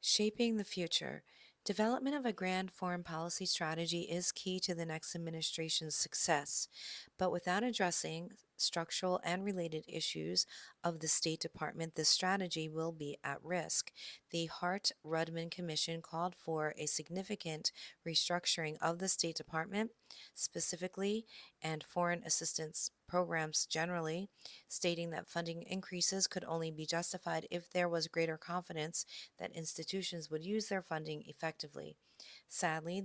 Shaping the future. Development of a grand foreign policy strategy is key to the next administration's success, but without addressing structural and related issues of the State Department, the strategy will be at risk. The Hart-Rudman Commission called for a significant restructuring of the State Department, specifically, and foreign assistance programs generally, stating that funding increases could only be justified if there was greater confidence that institutions would use their funding effectively. Sadly,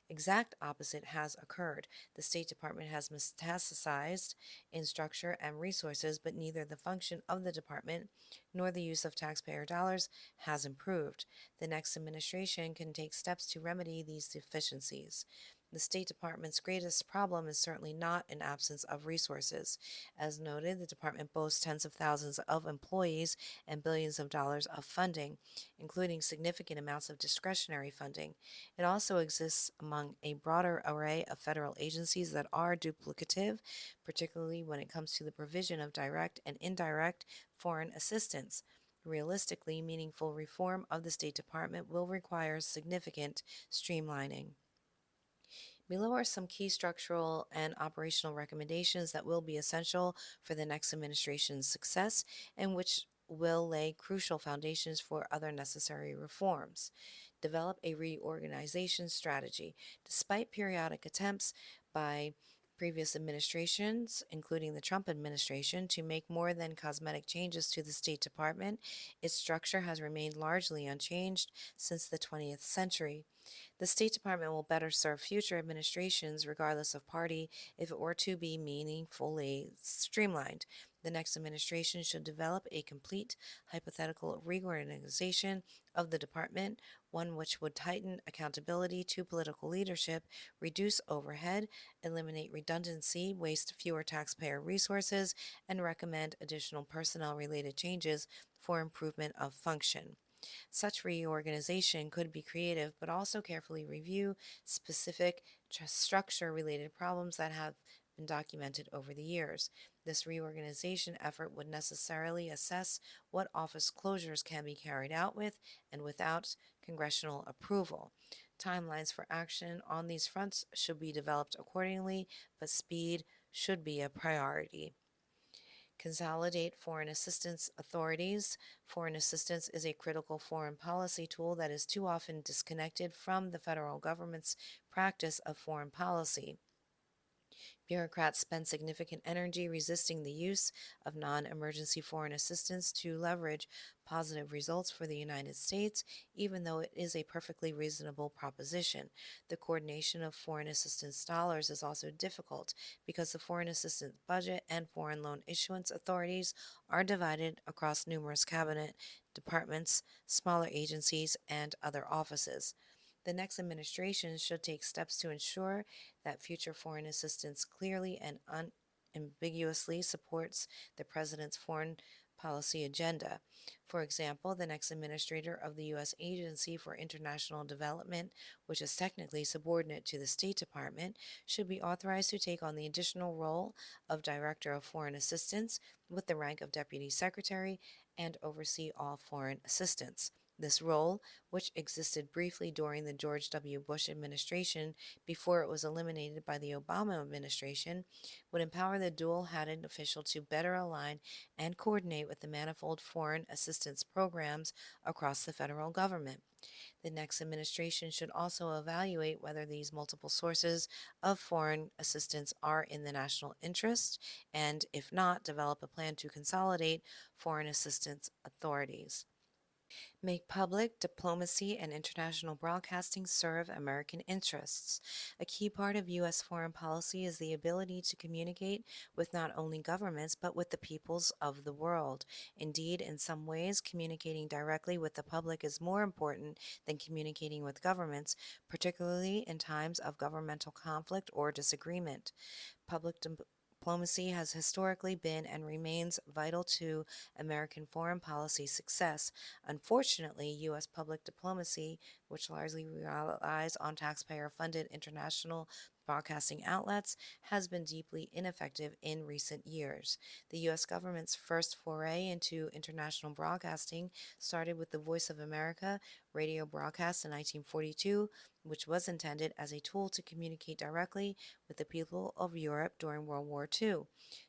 exact opposite has occurred. The State Department has metastasized in structure and resources, but neither the function of the department nor the use of taxpayer dollars has improved. The next administration can take steps to remedy these deficiencies. The State Department's greatest problem is certainly not an absence of resources. As noted, the department boasts tens of thousands of employees and billions of dollars of funding, including significant amounts of discretionary funding. It also exists among a broader array of federal agencies that are duplicative, particularly when it comes to the provision of direct and indirect foreign assistance. Realistically, meaningful reform of the State Department will require significant streamlining. Below are some key structural and operational recommendations that will be essential for the next administration's success and which will lay crucial foundations for other necessary reforms. Develop a reorganization strategy. Despite periodic attempts by previous administrations, including the Trump administration, to make more than cosmetic changes to the State Department, its structure has remained largely unchanged since the 20th century. The State Department will better serve future administrations, regardless of party, if it were to be meaningfully streamlined. The next administration should develop a complete hypothetical reorganization of the department, one which would tighten accountability to political leadership, reduce overhead, eliminate redundancy, waste fewer taxpayer resources, and recommend additional personnel related changes for improvement of function. Such reorganization could be creative, but also carefully review specific structure related problems that have been documented over the years. This reorganization effort would necessarily assess what office closures can be carried out with and without congressional approval. Timelines for action on these fronts should be developed accordingly, but speed should be a priority. Consolidate foreign assistance authorities. Foreign assistance is a critical foreign policy tool that is too often disconnected from the federal government's practice of foreign policy. Bureaucrats spend significant energy resisting the use of non emergency foreign assistance to leverage positive results for the United States, even though it is a perfectly reasonable proposition. The coordination of foreign assistance dollars is also difficult because the foreign assistance budget and foreign loan issuance authorities are divided across numerous cabinet departments, smaller agencies, and other offices. The next administration should take steps to ensure that future foreign assistance clearly and unambiguously supports the President's foreign policy agenda. For example, the next administrator of the U.S. Agency for International Development, which is technically subordinate to the State Department, should be authorized to take on the additional role of Director of Foreign Assistance with the rank of Deputy Secretary and oversee all foreign assistance. This role, which existed briefly during the George W. Bush administration before it was eliminated by the Obama administration, would empower the dual hatted official to better align and coordinate with the manifold foreign assistance programs across the federal government. The next administration should also evaluate whether these multiple sources of foreign assistance are in the national interest, and if not, develop a plan to consolidate foreign assistance authorities. Make public diplomacy and international broadcasting serve American interests. A key part of U.S. foreign policy is the ability to communicate with not only governments but with the peoples of the world. Indeed, in some ways, communicating directly with the public is more important than communicating with governments, particularly in times of governmental conflict or disagreement. Public diplomacy has historically been and remains vital to American foreign policy success. Unfortunately, U.S. public diplomacy, which largely relies on taxpayer funded international broadcasting outlets has been deeply ineffective in recent years. The U.S. government's first foray into international broadcasting started with the Voice of America radio broadcast in 1942, which was intended as a tool to communicate directly with the people of Europe during World War II.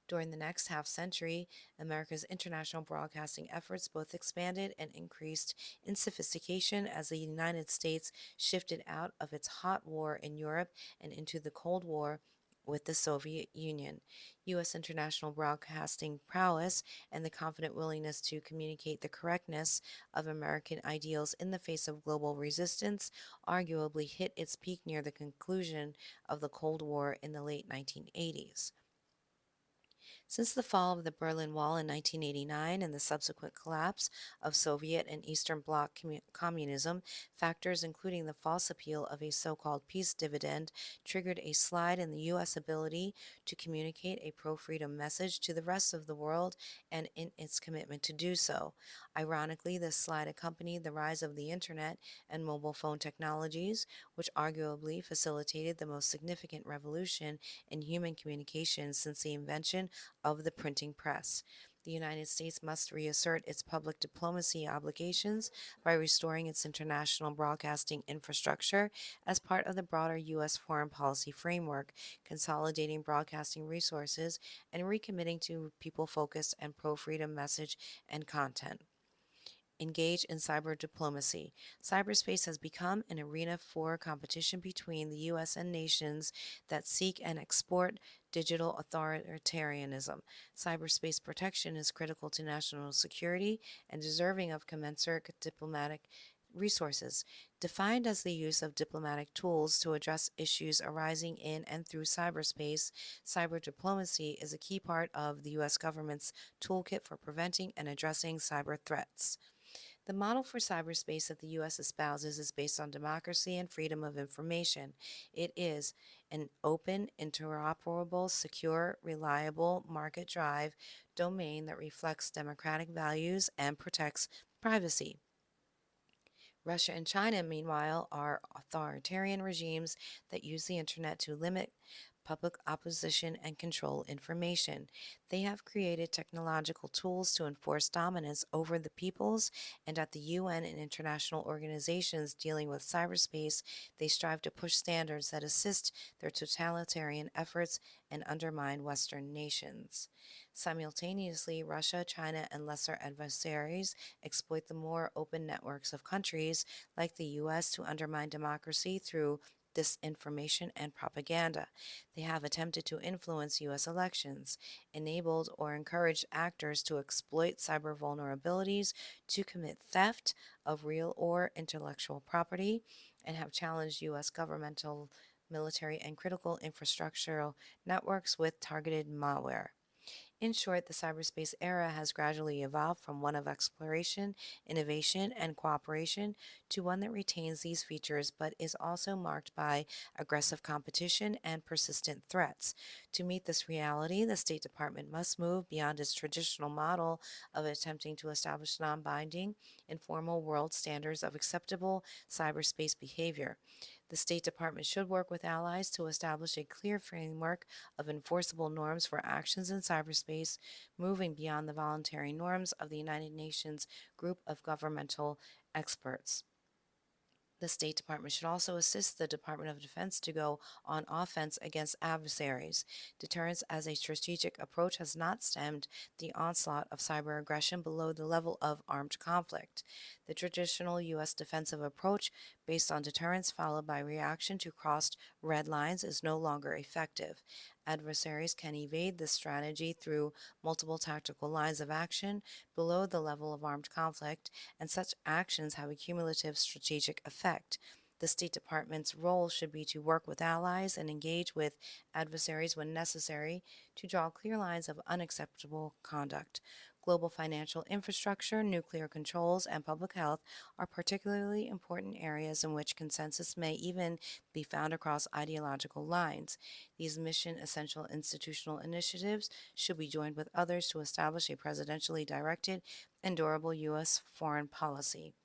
During the next half century, America's international broadcasting efforts both expanded and increased in sophistication as the United States shifted out of its hot war in Europe and into the Cold War with the Soviet Union. U.S. international broadcasting prowess and the confident willingness to communicate the correctness of American ideals in the face of global resistance arguably hit its peak near the conclusion of the Cold War in the late 1980s. Since the fall of the Berlin Wall in 1989 and the subsequent collapse of Soviet and Eastern Bloc communism, factors including the false appeal of a so called peace dividend triggered a slide in the U.S. ability to communicate a pro freedom message to the rest of the world and in its commitment to do so. Ironically, this slide accompanied the rise of the Internet and mobile phone technologies, which arguably facilitated the most significant revolution in human communication since the invention of the printing press. The United States must reassert its public diplomacy obligations by restoring its international broadcasting infrastructure as part of the broader U.S. foreign policy framework, consolidating broadcasting resources, and recommitting to people focused and pro freedom message and content. Engage in cyber diplomacy. Cyberspace has become an arena for competition between the U.S. and nations that seek and export digital authoritarianism. Cyberspace protection is critical to national security and deserving of commensurate diplomatic resources. Defined as the use of diplomatic tools to address issues arising in and through cyberspace, cyber diplomacy is a key part of the U.S. government's toolkit for preventing and addressing cyber threats. The model for cyberspace that the U.S. espouses is based on democracy and freedom of information. It is an open, interoperable, secure, reliable, market drive domain that reflects democratic values and protects privacy. Russia and China, meanwhile, are authoritarian regimes that use the internet to limit public opposition and control information. They have created technological tools to enforce dominance over the peoples, and at the UN and international organizations dealing with cyberspace, they strive to push standards that assist their totalitarian efforts and undermine Western nations. Simultaneously, Russia, China, and lesser adversaries exploit the more open networks of countries like the U.S. to undermine democracy through disinformation and propaganda. They have attempted to influence U.S. elections, enabled or encouraged actors to exploit cyber vulnerabilities to commit theft of real or intellectual property, and have challenged U.S. governmental, military, and critical infrastructural networks with targeted malware. In short, the cyberspace era has gradually evolved from one of exploration, innovation, and cooperation to one that retains these features but is also marked by aggressive competition and persistent threats. To meet this reality, the State Department must move beyond its traditional model of attempting to establish non binding, informal world standards of acceptable cyberspace behavior. The State Department should work with allies to establish a clear framework of enforceable norms for actions in cyberspace, moving beyond the voluntary norms of the United Nations group of governmental experts. The State Department should also assist the Department of Defense to go on offense against adversaries. Deterrence as a strategic approach has not stemmed the onslaught of cyber aggression below the level of armed conflict. The traditional U.S. defensive approach, based on deterrence followed by reaction to crossed red lines, is no longer effective. Adversaries can evade this strategy through multiple tactical lines of action below the level of armed conflict, and such actions have a cumulative strategic effect. The State Department's role should be to work with allies and engage with adversaries when necessary to draw clear lines of unacceptable conduct. Global financial infrastructure, nuclear controls, and public health are particularly important areas in which consensus may even be found across ideological lines. These mission essential institutional initiatives should be joined with others to establish a presidentially directed and durable U.S. foreign policy.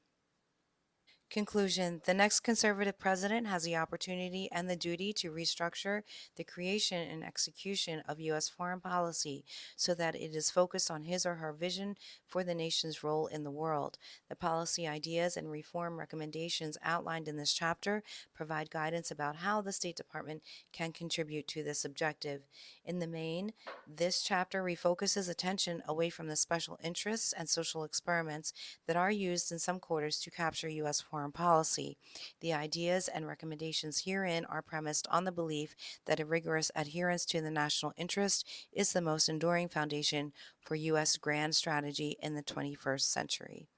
Conclusion: the next conservative president has the opportunity and the duty to restructure the creation and execution of U.S. foreign policy so that it is focused on his or her vision for the nation's role in the world. The policy ideas and reform recommendations outlined in this chapter provide guidance about how the State Department can contribute to this objective. In the main, this chapter refocuses attention away from the special interests and social experiments that are used in some quarters to capture U.S. foreign policy. The ideas and recommendations herein are premised on the belief that a rigorous adherence to the national interest is the most enduring foundation for U.S. grand strategy in the 21st century.